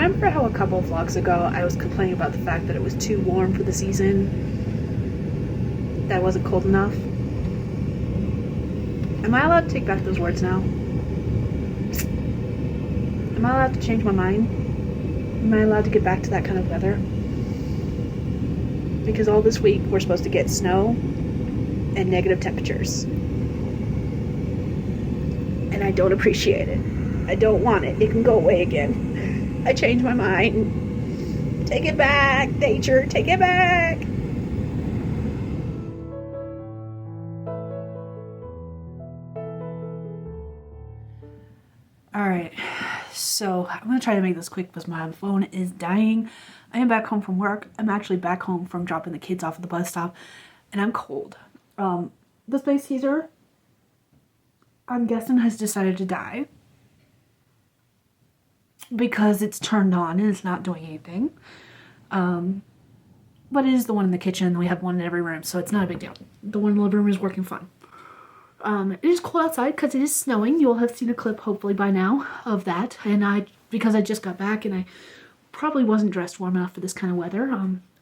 remember how a couple of vlogs ago I was complaining about the fact that it was too warm for the season? That it wasn't cold enough? Am I allowed to take back those words now? Am I allowed to change my mind? Am I allowed to get back to that kind of weather? Because all this week we're supposed to get snow and negative temperatures. And I don't appreciate it. I don't want it. It can go away again. I changed my mind. Take it back, nature. Take it back. Alright, so I'm going to try to make this quick because my phone is dying. I am back home from work. I'm actually back home from dropping the kids off at the bus stop, and I'm cold. The space heater, I'm guessing, has decided to die because it's turned on and it's not doing anything. But it is the one in the kitchen. We have one in every room, so it's not a big deal. The one in the living room is working fine. It is cold outside because it is snowing. You'll have seen a clip hopefully by now of that. And because I just got back and I probably wasn't dressed warm enough for this kind of weather,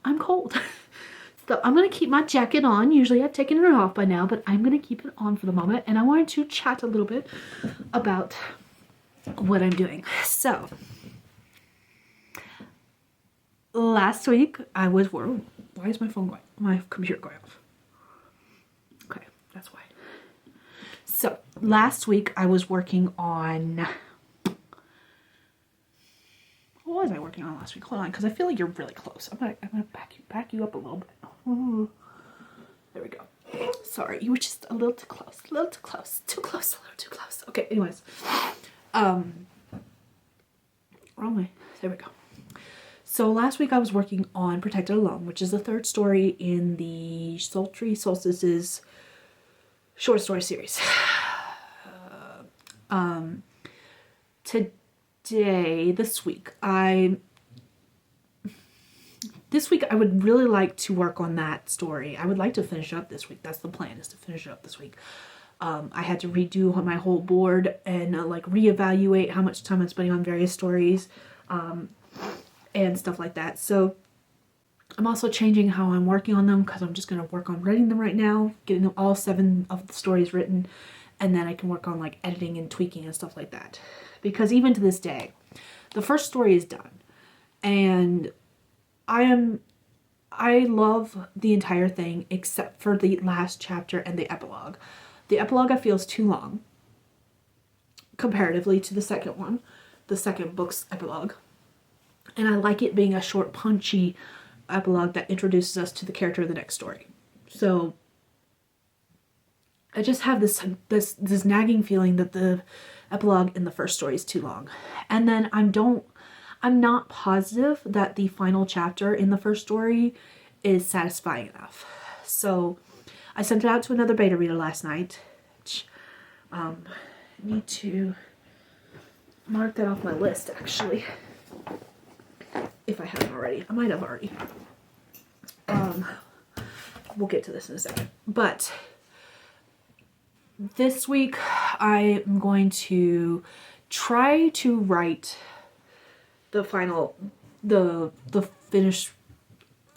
I'm cold. So I'm going to keep my jacket on. Usually I've taken it off by now, but I'm going to keep it on for the moment. And I wanted to chat a little bit about what I'm doing. So, last week I was, why is my phone going, my computer going off? Okay, that's why. So, last week I was working on, what was I working on last week? Hold on, because I feel like you're really close. I'm gonna back you up a little bit. Ooh. There we go. Sorry, you were just a little too close. A little too close. Too close. A little too close. Okay, anyways. Wrong way. There we go. So last week I was working on Protected Alone, which is the third story in the Sultry Solstices short story series. This week I would really like to work on that story. I would like to finish up this week. That's the plan, is to finish it up this week. I had to redo my whole board and reevaluate how much time I'm spending on various stories and stuff like that. So I'm also changing how I'm working on them because I'm just going to work on writing them right now, getting them all 7 of the stories written, and then I can work on editing and tweaking and stuff like that. Because even to this day, the first story is done, and I love the entire thing except for the last chapter and the epilogue. The epilogue I feel is too long comparatively to the second one, the second book's epilogue. And I like it being a short, punchy epilogue that introduces us to the character of the next story. So I just have this nagging feeling that the epilogue in the first story is too long. And then I'm not positive that the final chapter in the first story is satisfying enough. So I sent it out to another beta reader last night. Which, I need to mark that off my list, actually. If I haven't already. I might have already. We'll get to this in a second. But this week I am going to try to write the finished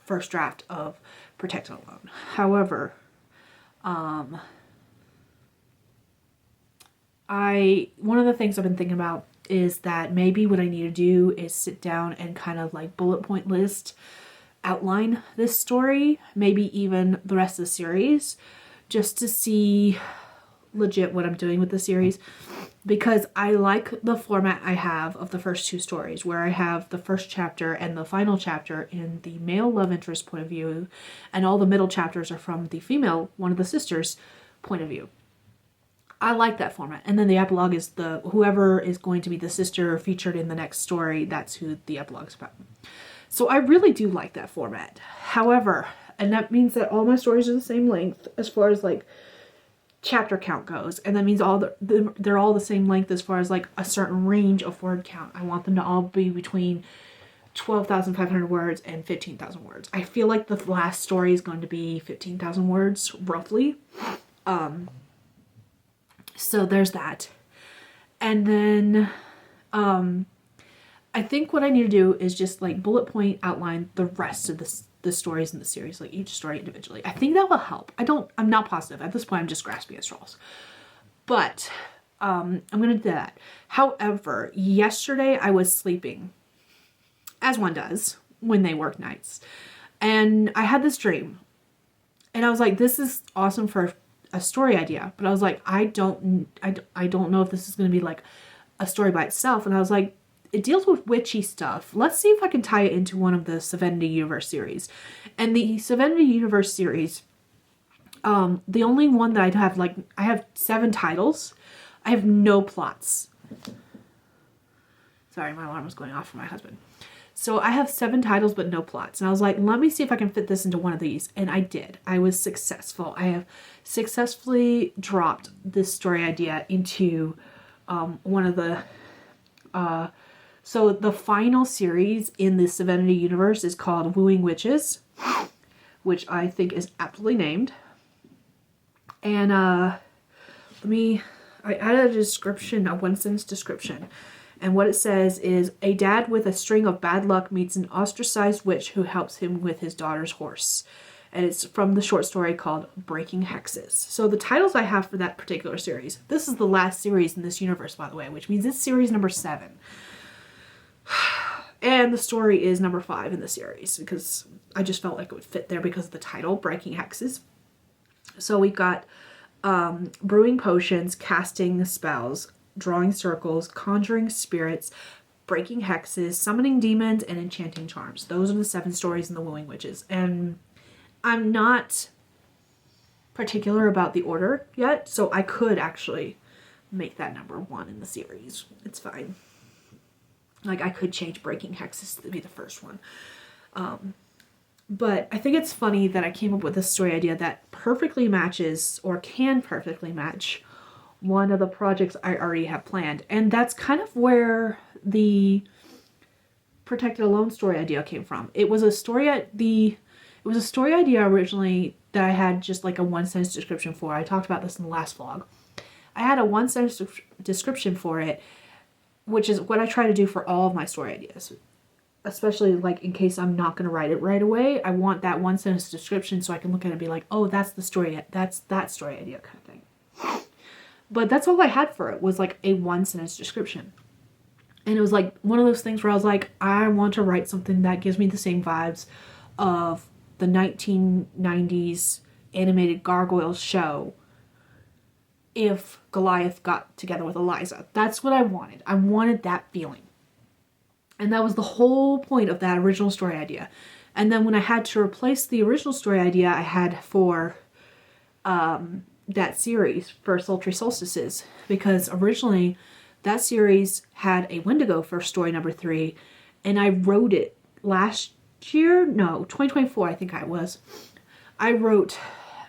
first draft of Protected Alone. However, one of the things I've been thinking about is that maybe what I need to do is sit down and kind of bullet point list, outline this story, maybe even the rest of the series, just to see legit what I'm doing with the series. Because I like the format I have of the first 2 stories, where I have the first chapter and the final chapter in the male love interest point of view, and all the middle chapters are from the female, one of the sisters, point of view. I like that format. And then the epilogue is whoever is going to be the sister featured in the next story, that's who the epilogue is about. So I really do like that format. However, and that means that all my stories are the same length as far as chapter count goes, and that means they're all the same length as far as a certain range of word count. I want them to all be between 12,500 words and 15,000 words. I feel like the last story is going to be 15,000 words roughly. So there's that. And then I think what I need to do is just like bullet point outline the rest of the stories in the series, like each story individually. I think that will help. I'm not positive. At this point, I'm just grasping at straws. But I'm going to do that. However, yesterday I was sleeping, as one does when they work nights. And I had this dream. And I was like, this is awesome for a story idea. But I was like, I don't know if this is going to be like a story by itself. And I was like, it deals with witchy stuff. Let's see if I can tie it into one of the Serenity Universe series. And the Serenity Universe series, the only one that I have, like, I have 7 titles. I have no plots. Sorry, my alarm was going off for my husband. So I have 7 titles, but no plots. And I was like, let me see if I can fit this into one of these. And I did. I was successful. I have successfully dropped this story idea into one of the... So the final series in the Serenity Universe is called Wooing Witches, which I think is aptly named. And I added a description, a 1-sentence description. And what it says is, a dad with a string of bad luck meets an ostracized witch who helps him with his daughter's horse. And it's from the short story called Breaking Hexes. So the titles I have for that particular series, this is the last series in this universe, by the way, which means it's series number 7. And the story is number 5 in the series, because I just felt like it would fit there because of the title, Breaking Hexes. So we've got brewing potions, casting spells, drawing circles, conjuring spirits, breaking hexes, summoning demons, and enchanting charms. Those are the 7 stories in the Wooing Witches. And I'm not particular about the order yet, so I could actually make that number 1 in the series. It's fine. Like, I could change breaking hexes to be the first one. But I think it's funny that I came up with this story idea that perfectly matches, or can perfectly match, one of the projects I already have planned. And that's kind of where the Protected Alone story idea came from. It was a story idea originally that I had just like a 1-sentence description for. I talked about this in the last vlog. I had a 1-sentence description for it, which is what I try to do for all of my story ideas. Especially like in case I'm not going to write it right away. I want that 1-sentence description so I can look at it and be like, oh, that's the story, that's that story idea kind of thing. But that's all I had for it, was like a 1-sentence description. And it was like one of those things where I was like, I want to write something that gives me the same vibes of the 1990s animated Gargoyles show if Goliath got together with Eliza. That's what I wanted. I wanted that feeling. And that was the whole point of that original story idea. And then when I had to replace the original story idea I had for that series for Sultry Solstices, because originally that series had a Wendigo for story number 3, and I wrote it last year, no, 2024 I think I was. I wrote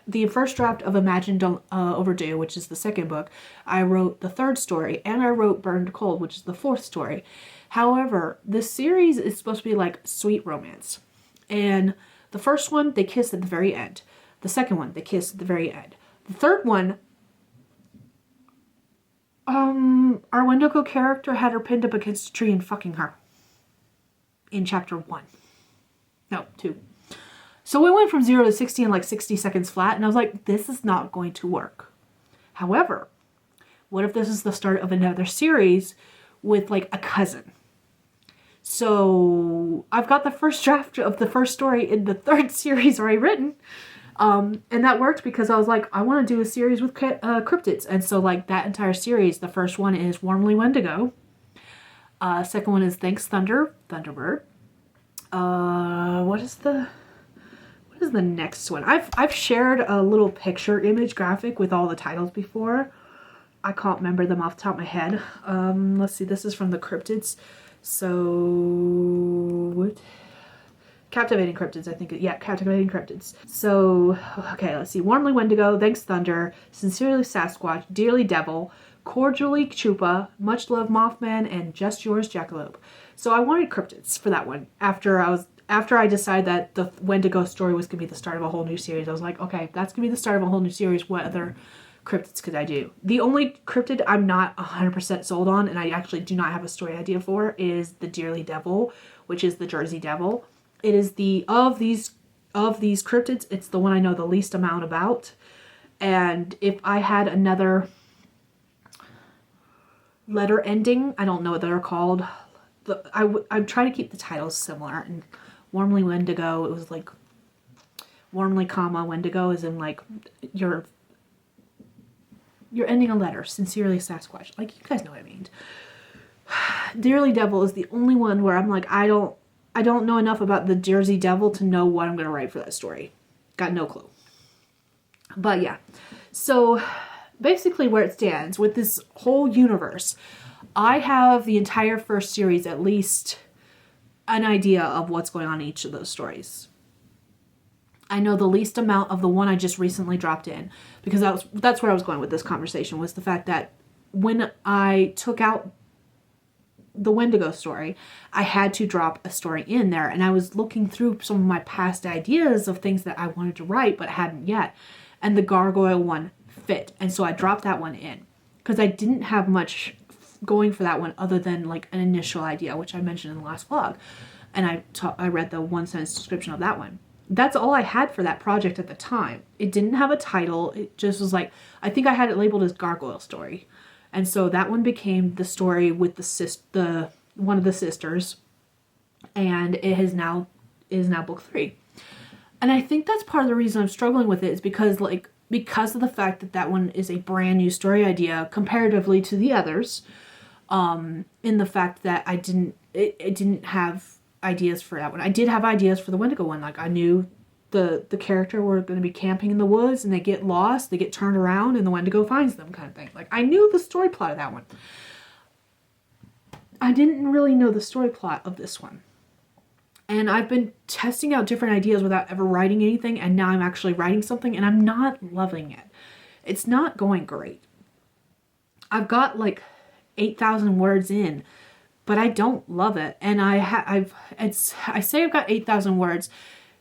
the first draft of Imagined Overdue, which is the 2nd book. I wrote the 3rd story, and I wrote Burned Cold, which is the 4th story. However, this series is supposed to be like sweet romance. And the first one, they kiss at the very end. The second one, they kiss at the very end. The third one, our Wendigo character had her pinned up against a tree and fucking her. In chapter 1. No, 2. So we went from 0 to 60 in like 60 seconds flat, and I was like, this is not going to work. However, what if this is the start of another series with like a cousin? So I've got the first draft of the first story in the 3rd series already written. And that worked because I was like, I want to do a series with cryptids. And so like that entire series, the first one is Warmly Wendigo. Second one is Thanks Thunder, Thunderbird. What is the next one? I've shared a little picture image graphic with all the titles before. I can't remember them off the top of my head. Let's see, this is from the cryptids. So Captivating Cryptids, I think. Yeah, Captivating Cryptids. So, okay, let's see. Warmly Wendigo, Thanks Thunder, Sincerely Sasquatch, Dearly Devil, Cordially Chupa, Much Love Mothman, and Just Yours Jackalope. So I wanted cryptids for that one. After I decided that the Wendigo story was going to be the start of a whole new series, I was like, okay, that's going to be the start of a whole new series. What other cryptids could I do? The only cryptid I'm not 100% sold on, and I actually do not have a story idea for, is the Dearly Devil, which is the Jersey Devil. It is of these cryptids, it's the one I know the least amount about. And if I had another letter ending, I don't know what they're called. I'm trying to keep the titles similar. And Warmly Wendigo, it was like warmly, Wendigo is in like you're ending a letter. Sincerely, Sasquatch. Like, you guys know what I mean. Dearly Devil is the only one where I'm like, I don't know enough about the Jersey Devil to know what I'm going to write for that story. Got no clue. But yeah. So basically where it stands with this whole universe, I have the entire first series at least an idea of what's going on in each of those stories. I know the least amount of the one I just recently dropped in, because that's where I was going with this conversation, was the fact that when I took out the Wendigo story, I had to drop a story in there, and I was looking through some of my past ideas of things that I wanted to write but hadn't yet, and the gargoyle one fit, and so I dropped that one in because I didn't have much going for that one other than like an initial idea, which I mentioned in the last vlog, and I read the 1-sentence description of that one. That's all I had for that project at the time. It didn't have a title. It just was like, I think I had it labeled as Gargoyle Story. And so that one became the story with the one of the sisters, and it is now book 3. And I think that's part of the reason I'm struggling with it, is because of the fact that one is a brand new story idea comparatively to the others, in the fact that it didn't have ideas for that one. I did have ideas for the Wendigo one. Like, I knew the character were going to be camping in the woods and they get lost, they get turned around, and the Wendigo finds them, kind of thing. Like, I knew the story plot of that one. I didn't really know the story plot of this one. And I've been testing out different ideas without ever writing anything, and now I'm actually writing something, and I'm not loving it. It's not going great. I've got like 8,000 words in, but I don't love it. And I say I've got 8,000 words.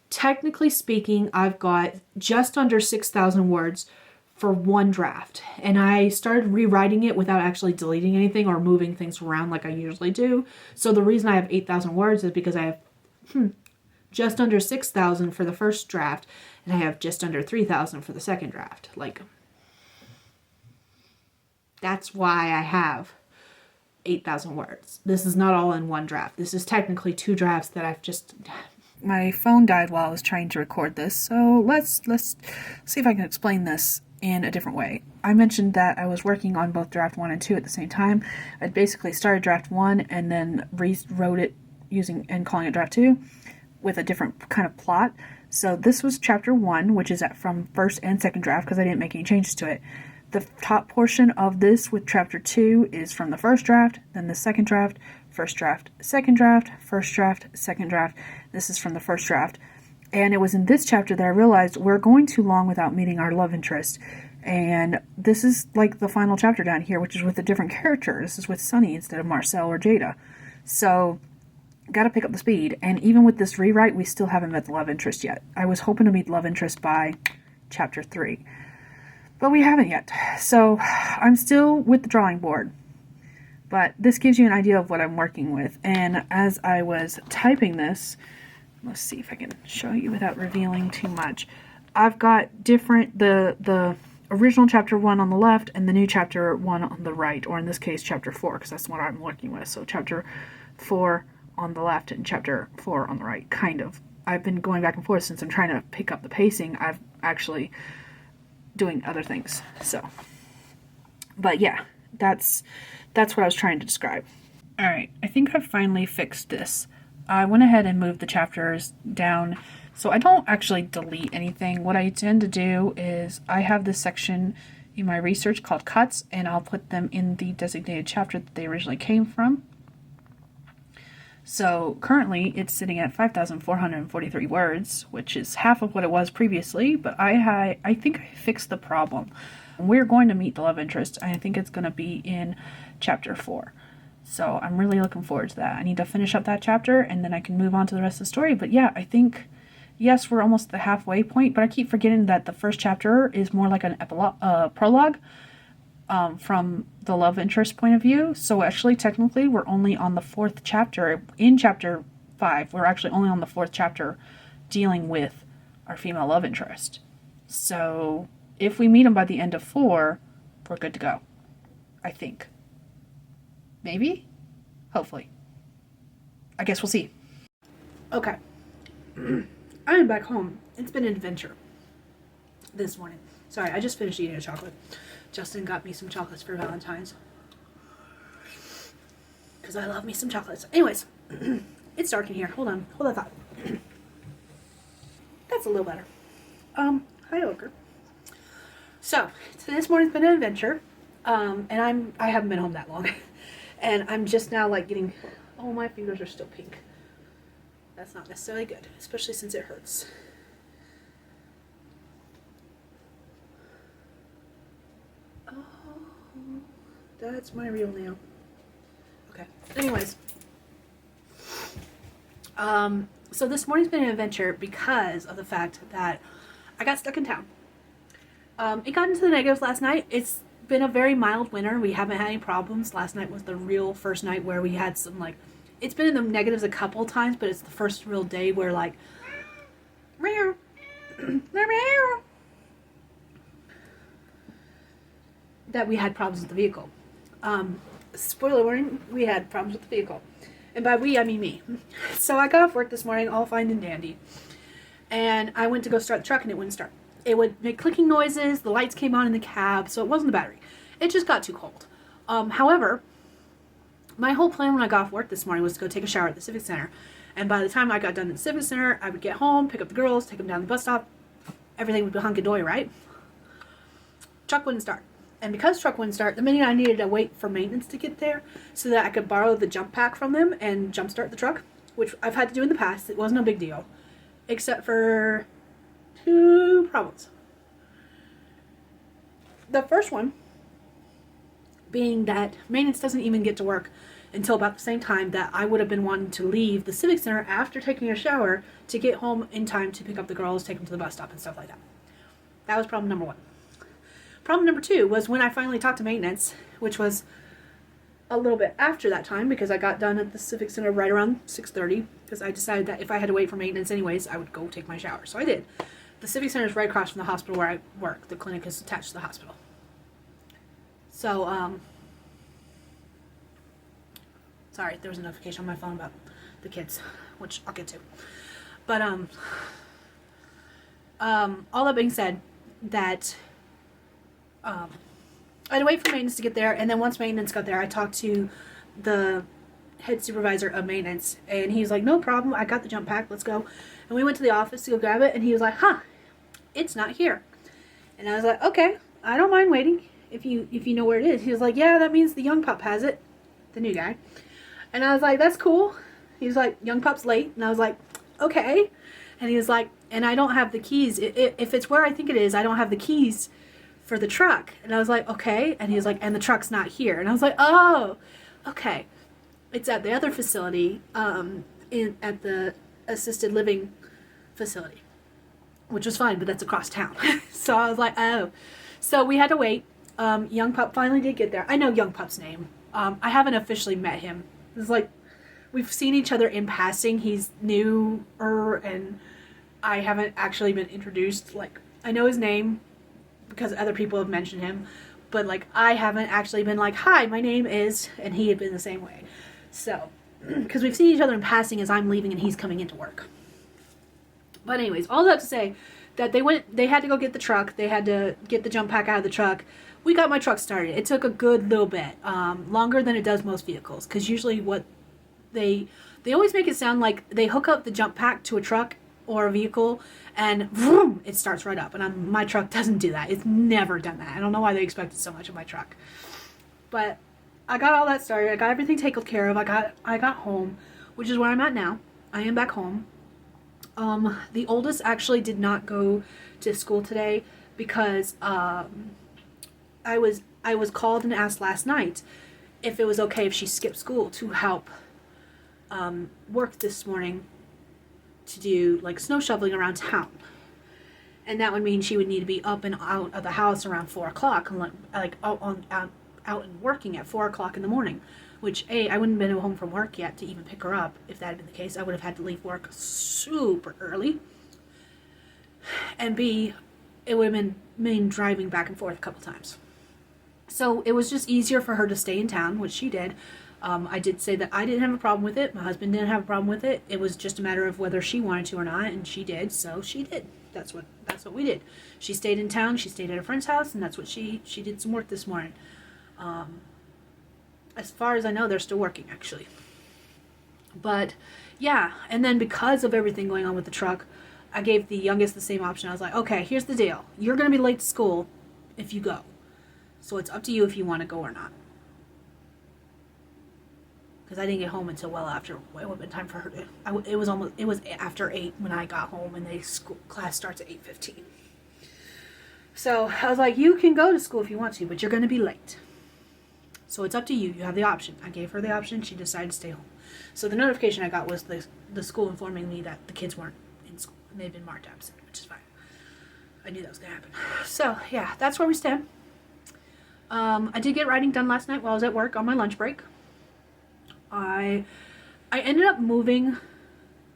Technically speaking, I've got just under 6,000 words for one draft. And I started rewriting it without actually deleting anything or moving things around like I usually do. So the reason I have 8,000 words is because I have just under 6,000 for the first draft, and I have just under 3,000 for the second draft. Like, that's why I have 8,000 words. This is not all in one draft. This is technically 2 drafts that I've just... My phone died while I was trying to record this, so let's see if I can explain this in a different way. I mentioned that I was working on both draft 1 and 2 at the same time. I'd basically started draft 1 and then rewrote it calling it draft 2 with a different kind of plot. So this was chapter 1, which is from first and second draft because I didn't make any changes to it. The top portion of this with chapter 2 is from the first draft, then the second draft, first draft, second draft, first draft, second draft. This is from the first draft. And it was in this chapter that I realized we're going too long without meeting our love interest. And this is like the final chapter down here, which is with a different character. This is with Sunny instead of Marcel or Jada. So, got to pick up the speed. And even with this rewrite, we still haven't met the love interest yet. I was hoping to meet love interest by chapter 3. But we haven't yet. So, I'm still with the drawing board. But this gives you an idea of what I'm working with. And as I was typing this, let's see if I can show you without revealing too much. I've got different, the original chapter 1 on the left and the new chapter 1 on the right, or in this case chapter 4, because that's what I'm working with. So chapter 4 on the left and chapter 4 on the right, kind of. I've been going back and forth since I'm trying to pick up the pacing. I've actually doing other things. So, but yeah, that's what I was trying to describe. All right, I think I've finally fixed this. I went ahead and moved the chapters down so I don't actually delete anything. What I tend to do is I have this section in my research called cuts, and I'll put them in the designated chapter that they originally came from. So currently it's sitting at 5,443 words, which is half of what it was previously, but I think I fixed the problem. We're going to meet the love interest. I think it's going to be in chapter 4. So I'm really looking forward to that. I need to finish up that chapter and then I can move on to the rest of the story. But yeah, I think yes, we're almost at the halfway point, but I keep forgetting that the first chapter is more like an prologue from the love interest point of view. So actually, technically, we're only on the 4th chapter. In chapter 5, we're actually only on the 4th chapter dealing with our female love interest. So if we meet him by the end of 4, we're good to go. I think. Maybe? Hopefully. I guess we'll see. Okay. I am back home. It's been an adventure this morning. Sorry, I just finished eating a chocolate. Justin got me some chocolates for Valentine's. Because I love me some chocolates. Anyways, it's dark in here. Hold on. Hold that thought. That's a little better. Hi, Ogre. So, this morning's been an adventure. And I haven't been home that long. And I'm just now like getting, oh, my fingers are still pink. That's not necessarily good, especially since it hurts. Oh, that's my real nail. Okay. Anyways. So this morning's been an adventure because of the fact that I got stuck in town. It got into the negatives last night. It's been a very mild winter. We haven't had any problems. Last night was the real first night where we had some like, it's been in the negatives a couple times, but it's the first real day where like, that we had problems with the vehicle. Spoiler warning, we had problems with the vehicle. And by we, I mean me. So I got off work this morning, all fine and dandy. And I went to go start the truck and it wouldn't start. It would make clicking noises, the lights came on in the cab, so it wasn't the battery. It just got too cold. However, my whole plan when I got off work this morning was to go take a shower at the Civic Center. And by the time I got done at the Civic Center, I would get home, pick up the girls, take them down to the bus stop. Everything would be hunky-dory, right? Truck wouldn't start. And because truck wouldn't start, the minute I needed to wait for maintenance to get there so that I could borrow the jump pack from them and jump start the truck, which I've had to do in the past. It wasn't a big deal. Except for 2 problems. The first one being that maintenance doesn't even get to work until about the same time that I would have been wanting to leave the Civic Center after taking a shower to get home in time to pick up the girls, take them to the bus stop and stuff like that. That was problem number 1. Problem number 2 was when I finally talked to maintenance, which was a little bit after that time because I got done at the Civic Center right around 6:30 because I decided that if I had to wait for maintenance anyways, I would go take my shower. So I did. The Civic Center is right across from the hospital where I work. The clinic is attached to the hospital. So, sorry, there was a notification on my phone about the kids, which I'll get to. But, all that being said, that, I had to wait for maintenance to get there, and then once maintenance got there, I talked to the head supervisor of maintenance, and he's like, no problem, I got the jump pack, let's go. And we went to the office to go grab it, and he was like, it's not here. And I was like, okay, I don't mind waiting if you know where it is. He was like, yeah, that means the young pup has it, the new guy. And I was like, that's cool. He was like, young pup's late. And I was like, okay. And he was like, and I don't have the keys. If it's where I think it is, I don't have the keys for the truck. And I was like, okay. And he was like, and the truck's not here. And I was like, oh, okay. It's at the other facility, at the assisted living facility, which was fine, but that's across town. So I was like, oh. So we had to wait. Young pup finally did get there. I know young pup's name. I haven't officially met him. It's like, we've seen each other in passing. He's newer, and I haven't actually been introduced. Like, I know his name because other people have mentioned him, but like, I haven't actually been like, hi, my name is, and he had been the same way. So, because we've seen each other in passing as I'm leaving and he's coming into work. But anyways, all that to say that they had to go get the truck. They had to get the jump pack out of the truck. We got my truck started. It took a good little bit, longer than it does most vehicles, because usually what they always make it sound like they hook up the jump pack to a truck or a vehicle and vroom, it starts right up. And my truck doesn't do that. It's never done that. I don't know why they expected so much of my truck. But I got all that started. I got everything taken care of. I got home, which is where I'm at now. I am back home. The oldest actually did not go to school today because I was called and asked last night if it was okay if she skipped school to help work this morning to do like snow shoveling around town. And that would mean she would need to be up and out of the house around 4 o'clock, and like out and working at 4 o'clock in the morning. Which I wouldn't have been home from work yet to even pick her up. If that had been the case, I would have had to leave work super early. And B, it would have been driving back and forth a couple times. So it was just easier for her to stay in town, which she did. I did say that I didn't have a problem with it. My husband didn't have a problem with it. It was just a matter of whether she wanted to or not, and she did. So she did. That's what we did. She stayed in town. She stayed at a friend's house, and that's what she did some work this morning. As far as I know, they're still working actually. But yeah, and then because of everything going on with the truck, I gave the youngest the same option. I was like, okay, here's the deal. You're going to be late to school if you go. So it's up to you if you want to go or not. Because I didn't get home until well after. It would have been time for her to. It was after 8 when I got home, and class starts at 8:15. So I was like, you can go to school if you want to, but you're going to be late. So it's up to you. You have the option. I gave her the option. She decided to stay home. So the notification I got was the school informing me that the kids weren't in school and they'd been marked absent, which is fine. I knew that was going to happen. So yeah, that's where we stand. I did get writing done last night while I was at work on my lunch break. I ended up moving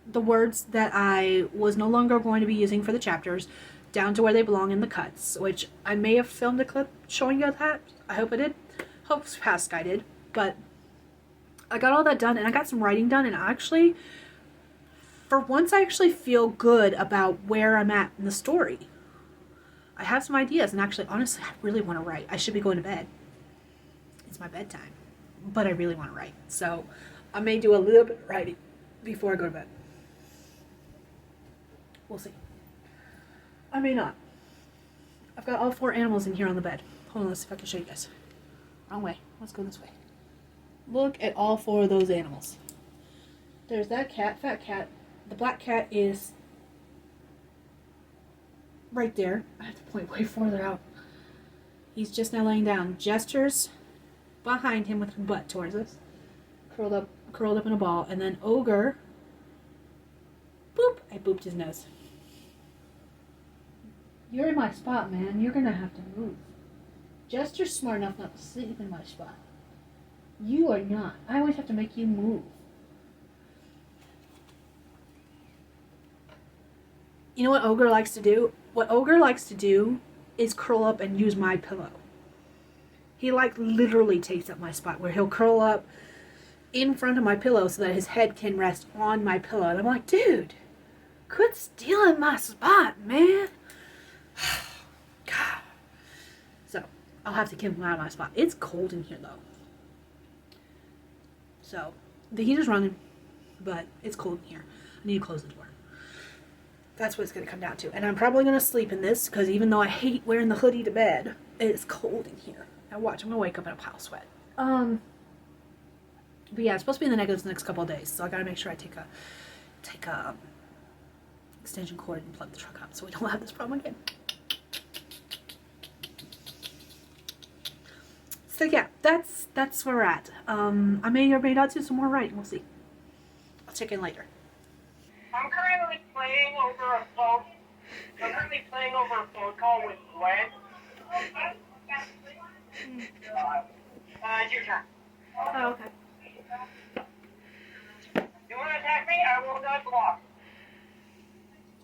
the words that I was no longer going to be using for the chapters down to where they belong in the cuts, which I may have filmed a clip showing you that. I hope I did. Hope past Skye did. But I got all that done, and I got some writing done, and actually, for once, I actually feel good about where I'm at in the story. I have some ideas, and actually, honestly, I really want to write. I should be going to bed. It's my bedtime. But I really want to write. So I may do a little bit of writing before I go to bed. We'll see. I may not. I've got all 4 animals in here on the bed. Hold on, let's see if I can show you guys. Wrong way. Let's go this way. Look at all 4 of those animals. There's that cat, fat cat. The black cat is right there. I have to point way farther out. He's just now laying down. Gestures behind him with his butt towards us. Curled up in a ball. And then Ogre. Boop! I booped his nose. You're in my spot, man. You're gonna have to move. Jester's smart enough not to sleep in my spot. You are not. I always have to make you move. You know what Ogre likes to do? What Ogre likes to do is curl up and use my pillow. He literally takes up my spot where he'll curl up in front of my pillow so that his head can rest on my pillow. And I'm like, dude, quit stealing my spot, man. God. So I'll have to keep him out of my spot. It's cold in here though. So the heater's running, but it's cold in here. I need to close the door. That's what it's going to come down to. And I'm probably going to sleep in this because even though I hate wearing the hoodie to bed, it's cold in here. Now watch, I'm going to wake up in a pile of sweat. But yeah, it's supposed to be in the negatives the next couple of days. So I got to make sure I take a extension cord and plug the truck up so we don't have this problem again. So yeah, that's where we're at. I may or may not do some more writing. We'll see. I'll check in later. I'm currently playing over a phone call with Gwen. It's your turn. Oh, okay. You want to attack me? I will not block.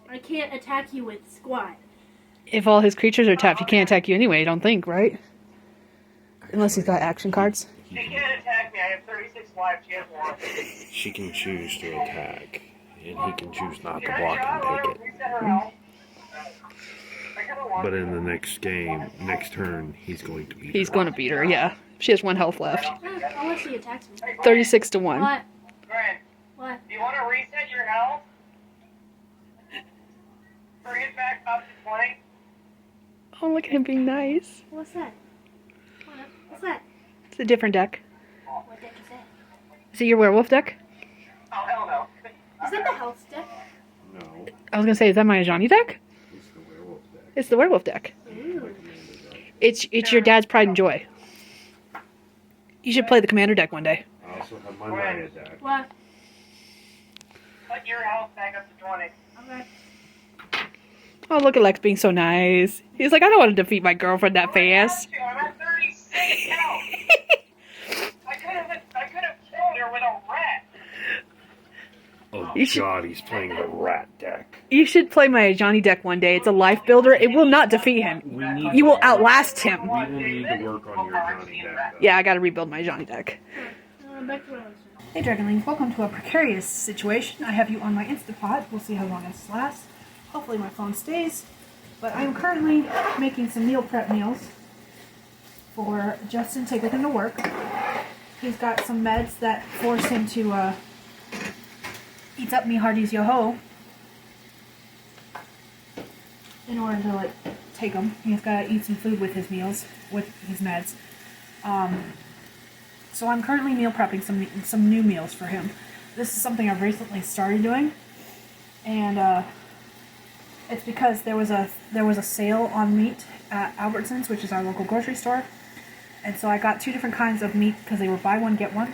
I can't attack you with Skye. If all his creatures are tapped, he can't attack you anyway, I don't think, right? Unless he's got action cards. She can't attack me. I have 36 lives. She has 1. She can choose to attack, and he can choose not to block and take it. Reset her health. But in the next game, next turn, he's going to beat He's her. going to beat her, yeah. She has 1 health left. Unless she attacks me. 36 to 1. What? Gwen, What? do you want to reset your health? Bring it back up to 20? Oh, look at him being nice. What's that? What's that? It's a different deck. What deck is that? Is it your werewolf deck? Oh, hell no. Is that the health deck? No, I was going to say, is that my Ajani deck? it's the werewolf deck. It's the werewolf deck. Ooh. It's your dad's pride and joy. You should play the commander deck one day. I also have my Maya deck. What? put your health back up to 20. Okay. Oh, look at Lex being so nice. He's like, I don't want to defeat my girlfriend that fast. I'm at 36 health. I could have killed her with a rat. Oh You should- God, he's playing the rat deck. You should play my Johnny deck one day. It's a life builder. It will not defeat him. You will outlast him. We will need to work on your Johnny deck. Yeah, I gotta rebuild my Johnny deck. Hey Dragonlings, welcome to a precarious situation. I have you on my Instapot. We'll see how long this lasts. Hopefully my phone stays. But I am currently making some meal prep meals for Justin to take with him to work. He's got some meds that force him to eat up me hearties yo-ho in order to like take them. He's got to eat some food with his meals, with his meds. So I'm currently meal prepping some new meals for him. This is something I've recently started doing, and it's because there was a sale on meat at Albertsons, which is our local grocery store, and so I got 2 different kinds of meat because they were buy one get one,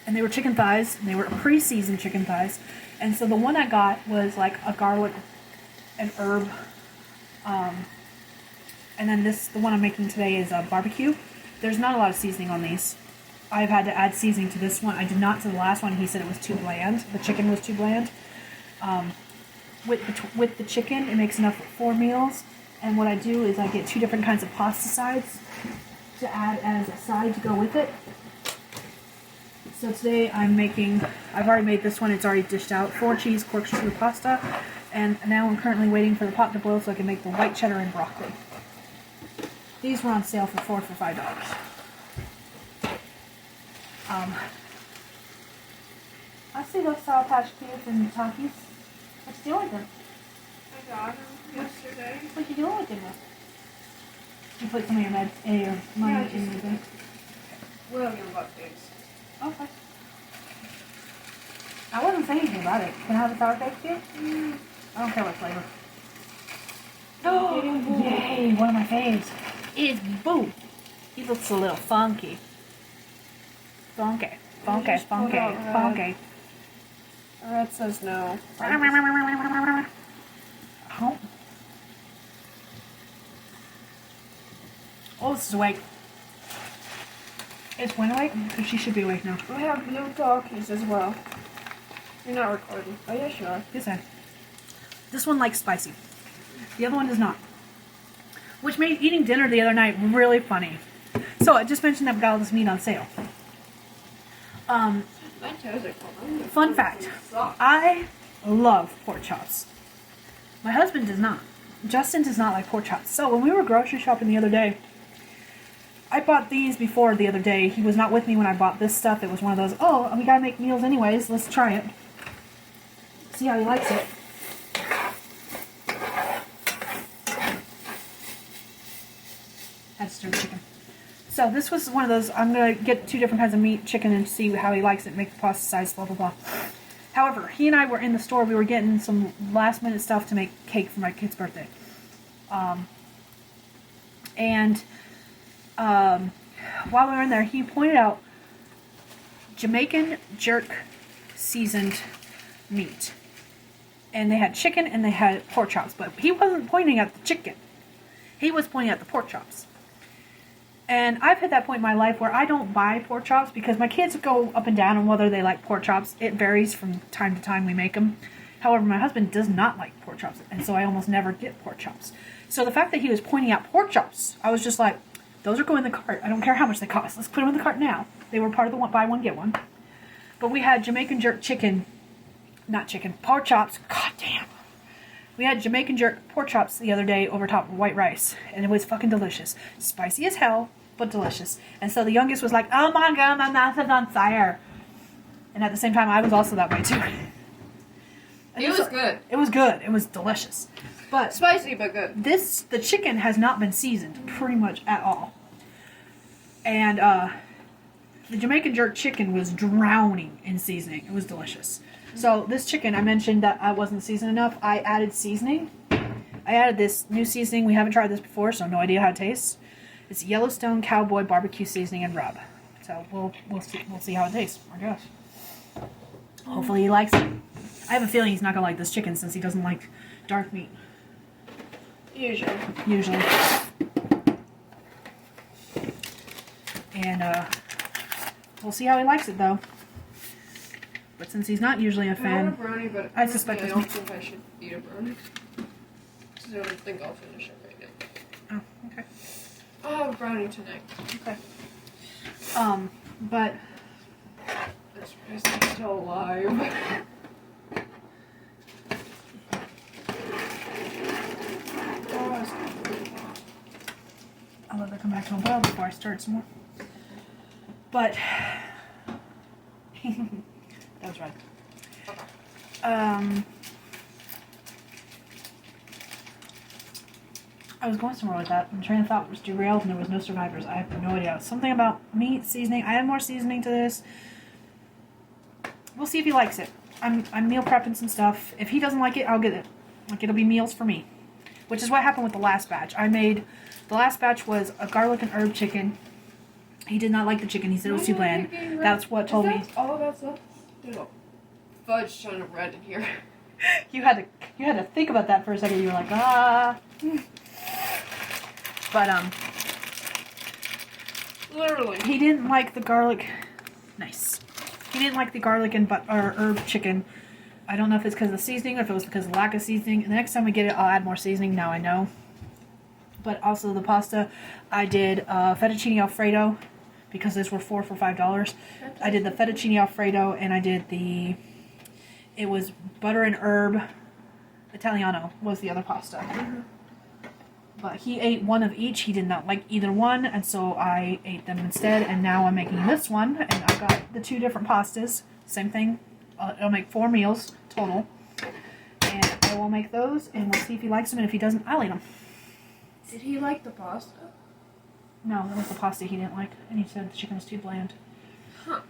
and they were chicken thighs. And they were pre-seasoned chicken thighs, and so the one I got was like a garlic and herb, and then the one I'm making today is a barbecue. There's not a lot of seasoning on these. I've had to add seasoning to this one. I did not to the last one. He said it was too bland. The chicken was too bland. With the chicken, it makes enough for 4 meals. And what I do is I get 2 different kinds of pasta sides to add as a side to go with it. So today I've already made this one. It's already dished out. 4 cheese corkscrew pasta. And now I'm currently waiting for the pot to boil so I can make the white cheddar and broccoli. These were on sale for $4 for $5. I see those Sour Patch Kids and Takis. What's the deal with them? I got them yesterday. What you doing with them? You put some of your money in your thing. We'll give about this. Okay. I wasn't saying anything about it. Can I have a Sour Patch Kid? I don't care what flavor. Oh, yay! One of my faves is Boo. He looks a little funky. Funky. Red says no. Oh, this is awake. Is Gwen awake? Because she should be awake now. I have blue talkies as well. You're not recording. Oh, yes, you are. Yes, I am. This one likes spicy. The other one does not. Which made eating dinner the other night really funny. So I just mentioned that we got all this meat on sale. My toes are cold. Fun fact. I love pork chops. My husband does not. Justin does not like pork chops. So when we were grocery shopping the other day, I bought these before the other day. He was not with me when I bought this stuff. It was one of those, oh, we gotta make meals anyways. Let's try it. See how he likes it. That's stir chicken. So this was one of those, I'm going to get 2 different kinds of meat, chicken, and see how he likes it, make the pasta size, blah, blah, blah. However, he and I were in the store. We were getting some last minute stuff to make cake for my kid's birthday. While we were in there, he pointed out Jamaican jerk seasoned meat. And they had chicken and they had pork chops. But he wasn't pointing at the chicken. He was pointing at the pork chops. And I've hit that point in my life where I don't buy pork chops because my kids go up and down on whether they like pork chops. It varies from time to time we make them. However, my husband does not like pork chops, and so I almost never get pork chops. So the fact that he was pointing out pork chops, I was just like, those are going in the cart. I don't care how much they cost. Let's put them in the cart now. They were part of the buy one, get one. But we had Jamaican jerk pork chops. God damn. We had Jamaican jerk pork chops the other day over top of white rice, and it was fucking delicious. Spicy as hell, but delicious. And so the youngest was like, oh my god, my mouth is on fire. And at the same time, I was also that way too. And It was good. It was good. It was delicious. But Spicy, but good. the chicken has not been seasoned pretty much at all. And the Jamaican jerk chicken was drowning in seasoning. It was delicious. So this chicken, I mentioned that I wasn't seasoned enough. I added seasoning. I added this new seasoning. We haven't tried this before, so no idea how it tastes. It's Yellowstone Cowboy barbecue seasoning and rub. So we'll see how it tastes, I guess. Hopefully he likes it. I have a feeling he's not gonna like this chicken since he doesn't like dark meat. Usually. Usually. And we'll see how he likes it though. But since he's not usually a I want a fan, brownie, but I suspect I it's don't me. think I should eat a brownie. Because I don't think I'll finish it right now. Oh, okay. I'll have a brownie tonight. Okay. But This person's still alive. I'll let that come back to a boil before I start some more. But that was right. I was going somewhere with that, and train of thought was derailed, and there was no survivors. I have no idea. Something about meat seasoning. I add more seasoning to this. We'll see if he likes it. I'm meal prepping some stuff. If he doesn't like it, I'll get it. Like, it'll be meals for me. Which is what happened with the last batch. The last batch was a garlic and herb chicken. He did not like the chicken. He said it was too bland. That's what told me. All of that stuff? There's a fudge ton of red in here. You had to think about that for a second. You were like, ah. But Literally. he didn't like the garlic. Nice. He didn't like the garlic and herb chicken. I don't know if it's because of the seasoning or if it was because of lack of seasoning. And the next time we get it, I'll add more seasoning. Now I know. But also the pasta, I did fettuccine Alfredo because those were 4 for $5. I did the fettuccine Alfredo and I did it was butter and herb Italiano was the other pasta. Mm-hmm. But he ate one of each. He did not like either one, and so I ate them instead. And now I'm making this one, and I've got the 2 different pastas. Same thing. I'll make 4 meals total, and I will make those, and we'll see if he likes them. And if he doesn't, I'll eat them. Did he like the pasta? No, that was the pasta he didn't like, and he said the chicken was too bland. Huh.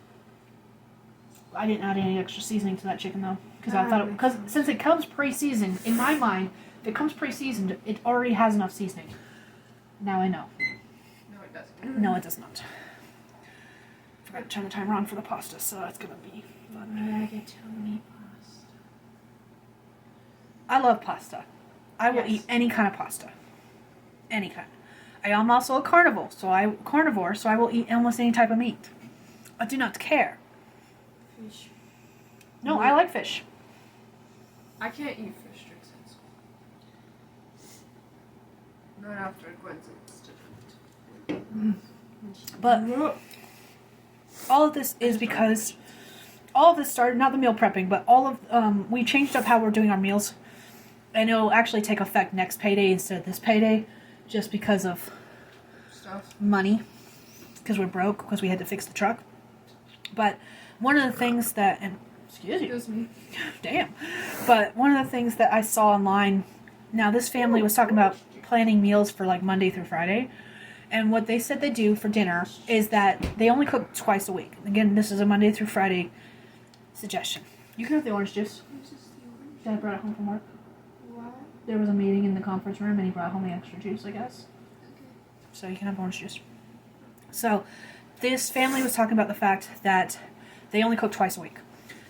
I didn't add any extra seasoning to that chicken though, because I thought because since it comes pre-seasoned, in my mind, if it comes pre-seasoned, it already has enough seasoning. Now I know. No, it doesn't. No, it does not. Forgot to turn the timer on for the pasta, so that's gonna be fun. pasta. I love pasta. I will Yes. eat any kind of pasta. Any kind. I am also a carnivore, so I will eat almost any type of meat. I do not care. Fish. No, I like fish. I can't eat fish sticks. Not after Gwen's incident. But all of this is because all of this started, not the meal prepping, but all of, we changed up how we're doing our meals. And it'll actually take effect next payday instead of this payday, just because of Stuff. money. Because we're broke, because we had to fix the truck. But one of the things that, and excuse you, Excuse me. damn. But one of the things that I saw online, now this family was talking about planning meals for like Monday through Friday. And what they said they do for dinner is that they only cook twice a week. Again, this is a Monday through Friday suggestion. You can have the orange juice. Dad brought it home from work. What? There was a meeting in the conference room and he brought home the extra juice, I guess. So you can have orange juice. So this family was talking about the fact that they only cook twice a week.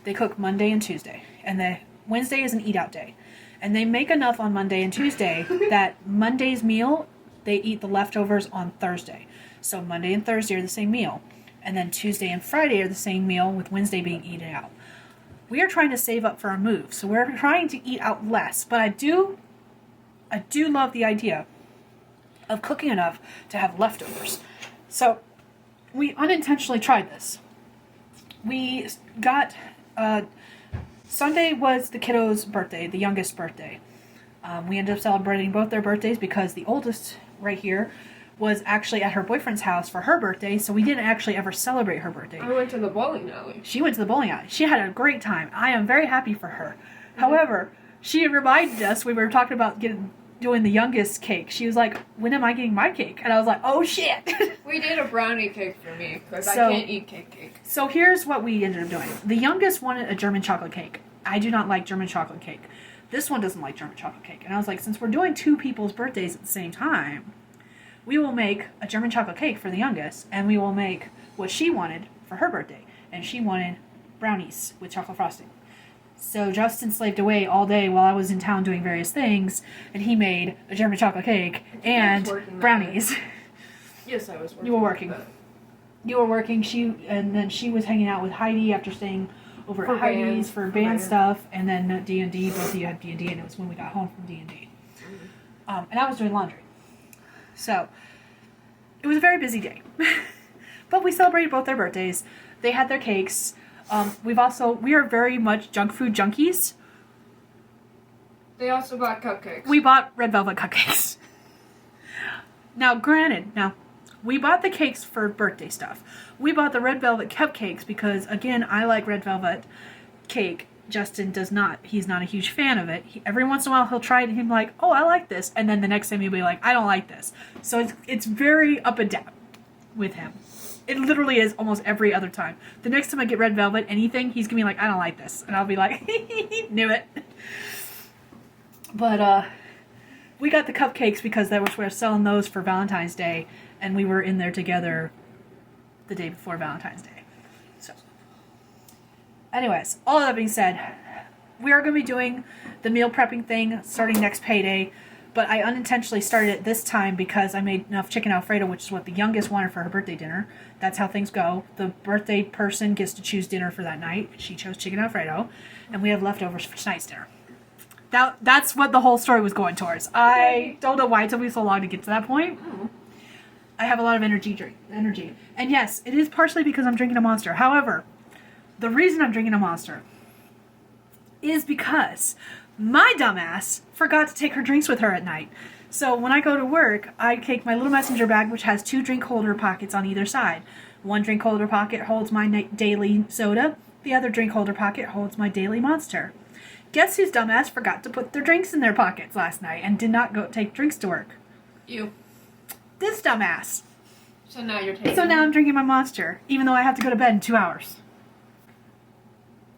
They cook Monday and Tuesday. And the Wednesday is an eat-out day. And they make enough on Monday and Tuesday that Monday's meal, they eat the leftovers on Thursday. So Monday and Thursday are the same meal. And then Tuesday and Friday are the same meal, with Wednesday being eaten out. We are trying to save up for our move. So we're trying to eat out less. But I do love the idea of cooking enough to have leftovers. So we unintentionally tried this. We got, Sunday was the kiddo's birthday, the youngest birthday. We ended up celebrating both their birthdays because the oldest right here was actually at her boyfriend's house for her birthday, so we didn't actually ever celebrate her birthday. I went to the bowling alley. She went to the bowling alley. She had a great time. I am very happy for her. However, she reminded us, we were talking about doing the youngest cake. She was like, when am I getting my cake? And I was like, oh shit. We did a brownie cake for me because I So- can't eat cake. So here's what we ended up doing. The youngest wanted a German chocolate cake. I do not like German chocolate cake. This one doesn't like German chocolate cake. And I was like, since we're doing 2 people's birthdays at the same time, we will make a German chocolate cake for the youngest, and we will make what she wanted for her birthday. And she wanted brownies with chocolate frosting. So Justin slaved away all day while I was in town doing various things, and he made a German chocolate cake and brownies. Yes, I was working. You were working. You were working. And then she was hanging out with Heidi after staying over For at Heidi's band. for band stuff, and then D&D. Both of you had D&D, and it was when we got home from D&D. And I was doing laundry. So it was a very busy day, but we celebrated both their birthdays. They had their cakes. We are very much junk food junkies. They also bought cupcakes. We bought red velvet cupcakes. Now, granted, we bought the cakes for birthday stuff. We bought the red velvet cupcakes because, again, I like red velvet cake. Justin does not. He's not a huge fan of it. Every once in a while, he'll try it and he'll be like, oh, I like this. And then the next time he'll be like, I don't like this. So it's very up and down with him. It literally is almost every other time. The next time I get red velvet, anything, he's going to be like, I don't like this. And I'll be like, knew it. But we got the cupcakes because we were selling those for Valentine's Day. And we were in there together the day before Valentine's Day. So, anyways, all of that being said, we are going to be doing the meal prepping thing starting next payday. But I unintentionally started it this time because I made enough chicken Alfredo, which is what the youngest wanted for her birthday dinner. That's how things go. The birthday person gets to choose dinner for that night. She chose chicken Alfredo. And we have leftovers for tonight's dinner. That's what the whole story was going towards. I don't know why it took me so long to get to that point. I have a lot of energy. And yes, it is partially because I'm drinking a Monster. However, the reason I'm drinking a Monster is because my dumbass forgot to take her drinks with her at night. So when I go to work, I take my little messenger bag, which has 2 drink holder pockets on either side. One drink holder pocket holds my daily soda. The other drink holder pocket holds my daily Monster. Guess whose dumbass forgot to put their drinks in their pockets last night and did not go take drinks to work? You. This dumbass. So now you're taking. So now I'm drinking my Monster, even though I have to go to bed in 2 hours.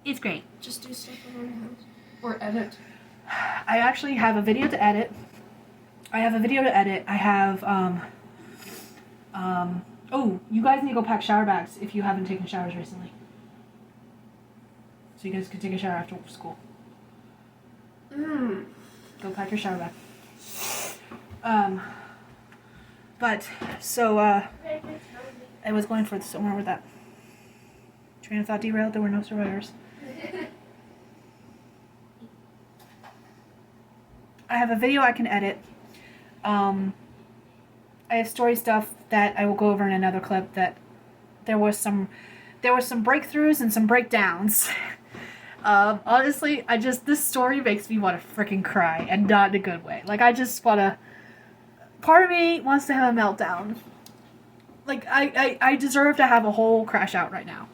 It's great. Just do stuff around the house. Or edit. I actually have a video to edit. I have, oh, you guys need to go pack shower bags if you haven't taken showers recently. So you guys can take a shower after school. Go pack your shower bag. I was going for somewhere with that. Train of thought derailed, there were no survivors. I have a video I can edit. I have story stuff that I will go over in another clip that there was some breakthroughs and some breakdowns. Honestly, this story makes me want to freaking cry, and not in a good way. Like, I just want to, part of me wants to have a meltdown. Like, I deserve to have a whole crash out right now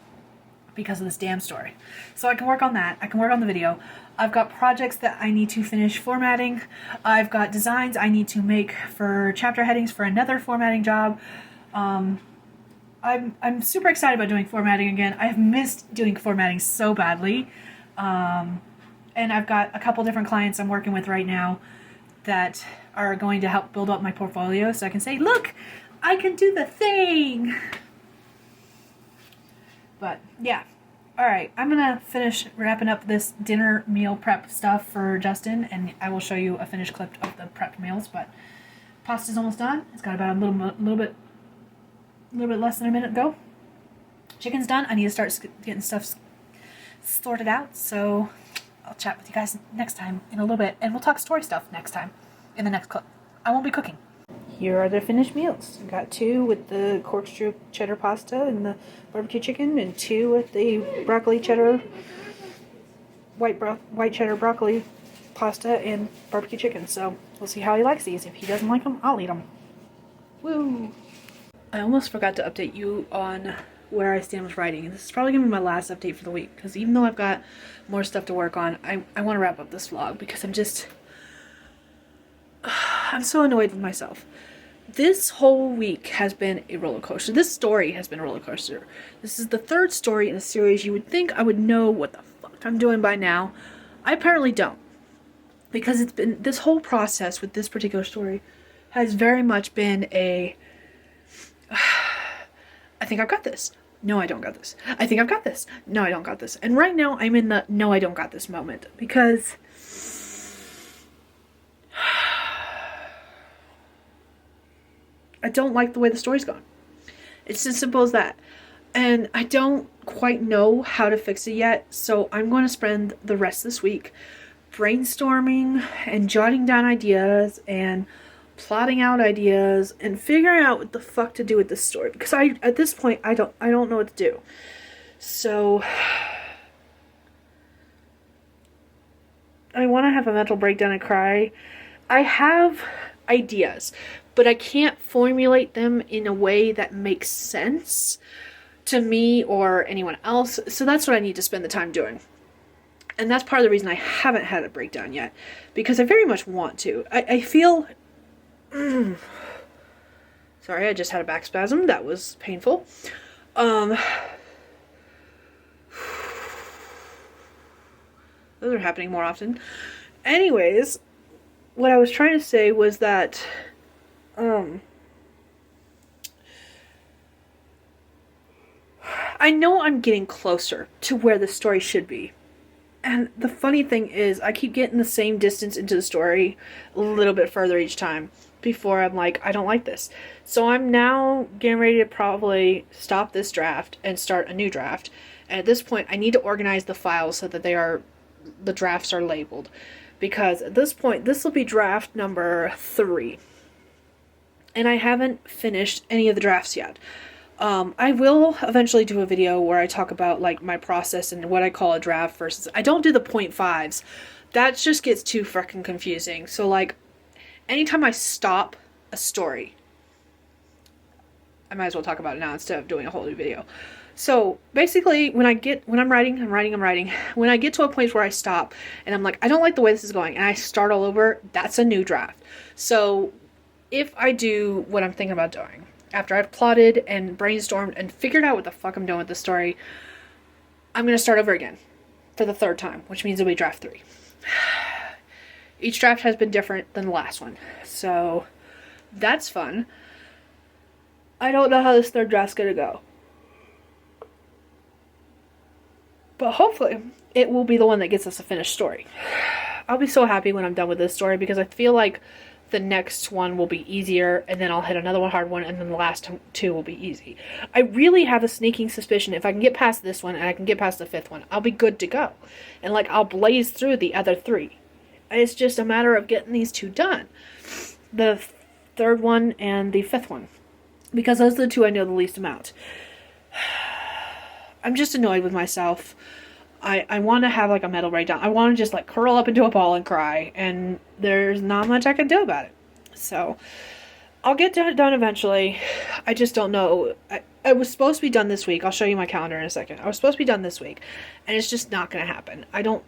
because of this damn story. So I can work on that. I can work on the video. I've got projects that I need to finish formatting. I've got designs I need to make for chapter headings for another formatting job. I'm super excited about doing formatting again. I've missed doing formatting so badly. And I've got a couple different clients I'm working with right now that are going to help build up my portfolio so I can say, look, I can do the thing. But yeah. Alright, I'm going to finish wrapping up this dinner meal prep stuff for Justin, and I will show you a finished clip of the prepped meals, but pasta's almost done. It's got about a little bit less than a minute to go. Chicken's done. I need to start getting stuff sorted out, so I'll chat with you guys next time in a little bit, and we'll talk story stuff next time in the next clip. I won't be cooking. Here are the finished meals. I got 2 with the corkscrew cheddar pasta and the barbecue chicken, and 2 with the broccoli cheddar, white cheddar broccoli pasta and barbecue chicken. So we'll see how he likes these. If he doesn't like them, I'll eat them. Woo! I almost forgot to update you on where I stand with writing. This is probably going to be my last update for the week, because even though I've got more stuff to work on, I want to wrap up this vlog because I'm so annoyed with myself. This whole week has been a roller coaster. This story has been a roller coaster. This is the 3rd story in a series. You would think I would know what the fuck I'm doing by now. I apparently don't. Because it's been, this whole process with this particular story has very much been a, I think I've got this. No, I don't got this. I think I've got this. No, I don't got this. And right now I'm in the no, I don't got this moment because I don't like the way the story's gone. It's as simple as that. And I don't quite know how to fix it yet. So I'm going to spend the rest of this week brainstorming and jotting down ideas and plotting out ideas and figuring out what the fuck to do with this story, because at this point I don't know what to do. So I want to have a mental breakdown and cry. I have ideas, but I can't formulate them in a way that makes sense to me or anyone else. So that's what I need to spend the time doing. And that's part of the reason I haven't had a breakdown yet, because I very much want to. I feel sorry, I just had a back spasm. That was painful. Those are happening more often. Anyways, what I was trying to say was that I know I'm getting closer to where the story should be. And the funny thing is, I keep getting the same distance into the story a little bit further each time before I'm like, I don't like this. So I'm now getting ready to probably stop this draft and start a new draft. And at this point, I need to organize the files so that the drafts are labeled. Because at this point, this will be draft number 3. And I haven't finished any of the drafts yet. I will eventually do a video where I talk about like my process and what I call a draft versus, I don't do the 0.5s. That just gets too freaking confusing. So like anytime I stop a story, I might as well talk about it now instead of doing a whole new video. So basically when I'm writing. When I get to a point where I stop and I'm like, I don't like the way this is going, and I start all over, that's a new draft. So if I do what I'm thinking about doing, after I've plotted and brainstormed and figured out what the fuck I'm doing with the story, I'm going to start over again for the 3rd time, which means it'll be draft 3. Each draft has been different than the last one, so that's fun. I don't know how this 3rd draft's going to go, but hopefully it will be the one that gets us a finished story. I'll be so happy when I'm done with this story, because I feel like the next one will be easier, and then I'll hit another one hard one, and then the last 2 will be easy. I really have a sneaking suspicion if I can get past this one and I can get past the 5th one, I'll be good to go. And like, I'll blaze through the other 3. It's just a matter of getting these 2 done. The 3rd one and the 5th one. Because those are the 2 I know the least amount. I'm just annoyed with myself. I want to have like a mental breakdown. I want to just like curl up into a ball and cry, and there's not much I can do about it. So I'll get done eventually. I just don't know. I was supposed to be done this week. I'll show you my calendar in a second. I was supposed to be done this week, and it's just not going to happen. I want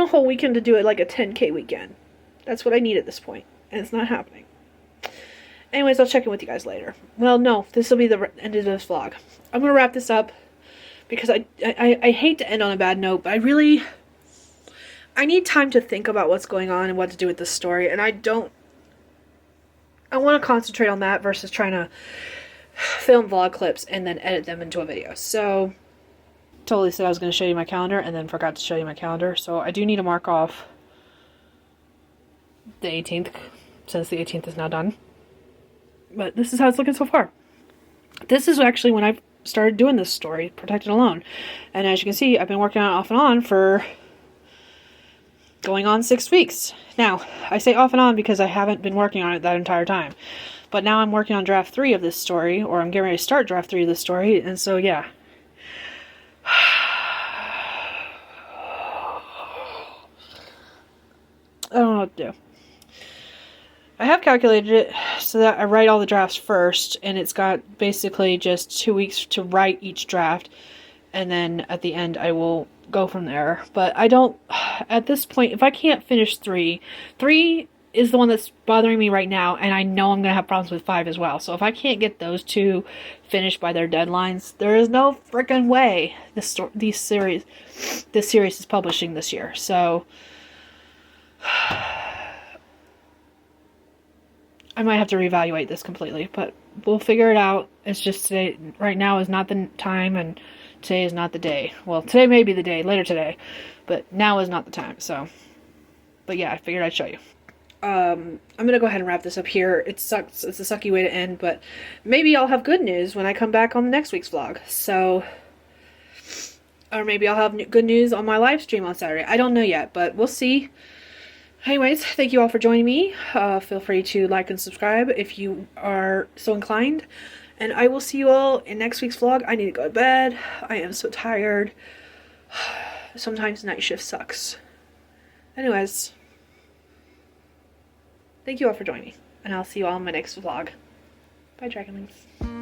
a whole weekend to do it, like a 10K weekend. That's what I need at this point, and it's not happening. Anyways, I'll check in with you guys later. Well, no, this will be the end of this vlog. I'm going to wrap this up because I hate to end on a bad note, but I need time to think about what's going on and what to do with this story, and I want to concentrate on that versus trying to film vlog clips and then edit them into a video. So, totally said I was going to show you my calendar and then forgot to show you my calendar. So I do need to mark off the 18th, since the 18th is now done. But this is how it's looking so far. This is actually when I started doing this story, Protected Alone. And as you can see, I've been working on it off and on for going on 6 weeks. Now, I say off and on because I haven't been working on it that entire time. But now I'm working on draft 3 of this story, or I'm getting ready to start draft 3 of this story, and so yeah. I don't know what to do. I have calculated it so that I write all the drafts first, and it's got basically just 2 weeks to write each draft, and then at the end I will go from there. But I don't, at this point, if I can't finish 3 is the one that's bothering me right now, and I know I'm going to have problems with 5 as well. So if I can't get those 2 finished by their deadlines, there is no freaking way this series is publishing this year. So I might have to reevaluate this completely, but we'll figure it out. It's just today, right now is not the time, and today is not the day. Well, today may be the day, later today, but now is not the time, so. But yeah, I figured I'd show you. I'm gonna go ahead and wrap this up here. It sucks, it's a sucky way to end, but maybe I'll have good news when I come back on next week's vlog, so. Or maybe I'll have good news on my live stream on Saturday. I don't know yet, but we'll see. Anyways, thank you all for joining me. Feel free to like and subscribe if you are so inclined. And I will see you all in next week's vlog. I need to go to bed. I am so tired. Sometimes night shift sucks. Anyways, thank you all for joining me. And I'll see you all in my next vlog. Bye, Dragonlings.